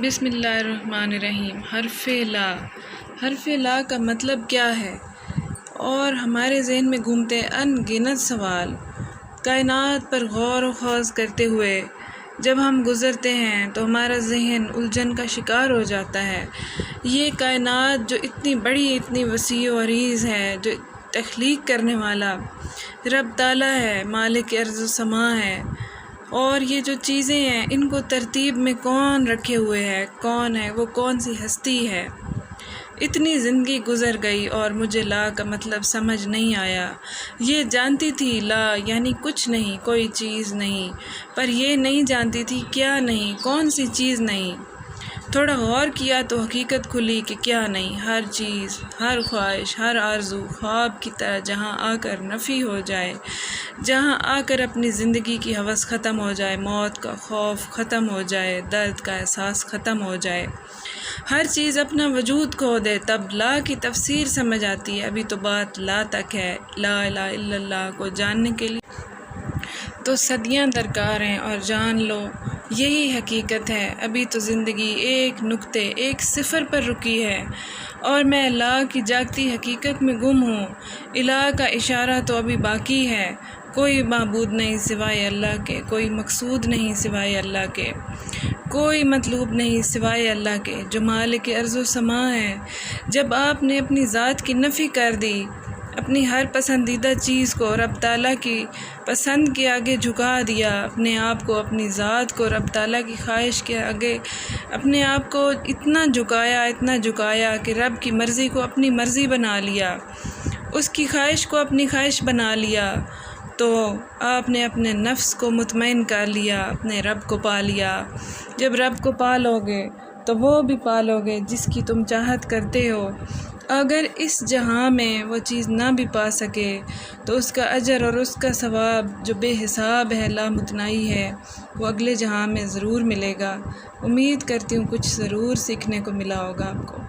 بسم اللہ الرحمن الرحیم۔ حرف لا کا مطلب کیا ہے؟ اور ہمارے ذہن میں گھومتے ان گنت سوال۔ کائنات پر غور و خوض کرتے ہوئے جب ہم گزرتے ہیں تو ہمارا ذہن الجھن کا شکار ہو جاتا ہے۔ یہ کائنات جو اتنی بڑی، اتنی وسیع و عریض ہے، جو تخلیق کرنے والا رب تعالیٰ ہے، مالک ارض و سماء ہے، اور یہ جو چیزیں ہیں ان کو ترتیب میں کون رکھے ہوئے ہے، کون ہے وہ، کون سی ہستی ہے۔ اتنی زندگی گزر گئی اور مجھے لا کا مطلب سمجھ نہیں آیا۔ یہ جانتی تھی لا یعنی کچھ نہیں، کوئی چیز نہیں، پر یہ نہیں جانتی تھی کیا نہیں، کون سی چیز نہیں۔ تھوڑا غور کیا تو حقیقت کھلی کہ کیا نہیں، ہر چیز، ہر خواہش، ہر آرزو خواب کی طرح جہاں آ کر نفی ہو جائے، جہاں آ کر اپنی زندگی کی ہوس ختم ہو جائے، موت کا خوف ختم ہو جائے، درد کا احساس ختم ہو جائے، ہر چیز اپنا وجود کھو دے، تب لا کی تفسیر سمجھ آتی ہے۔ ابھی تو بات لا تک ہے۔ لا الہ الا اللہ کو جاننے کے لیے تو صدیاں درکار ہیں، اور جان لو یہی حقیقت ہے۔ ابھی تو زندگی ایک نقطے، ایک صفر پر رکی ہے، اور میں لا کی جاگتی حقیقت میں گم ہوں۔ الہ کا اشارہ تو ابھی باقی ہے۔ کوئی معبود نہیں سوائے اللہ کے، کوئی مقصود نہیں سوائے اللہ کے، کوئی مطلوب نہیں سوائے اللہ کے، جو مالک ارض و سماء ہے۔ جب آپ نے اپنی ذات کی نفی کر دی، اپنی ہر پسندیدہ چیز کو رب تعالیٰ کی پسند کے آگے جھکا دیا، اپنے آپ کو، اپنی ذات کو رب تعالیٰ کی خواہش کے آگے اپنے آپ کو اتنا جھکایا کہ رب کی مرضی کو اپنی مرضی بنا لیا، اس کی خواہش کو اپنی خواہش بنا لیا، تو آپ نے اپنے نفس کو مطمئن کر لیا، اپنے رب کو پا لیا۔ جب رب کو پا لو گے تو وہ بھی پا لو گے جس کی تم چاہت کرتے ہو۔ اگر اس جہاں میں وہ چیز نہ بھی پا سکے تو اس کا اجر اور اس کا ثواب جو بے حساب ہے، لامتناہی ہے، وہ اگلے جہاں میں ضرور ملے گا۔ امید کرتی ہوں کچھ ضرور سیکھنے کو ملا ہوگا آپ کو۔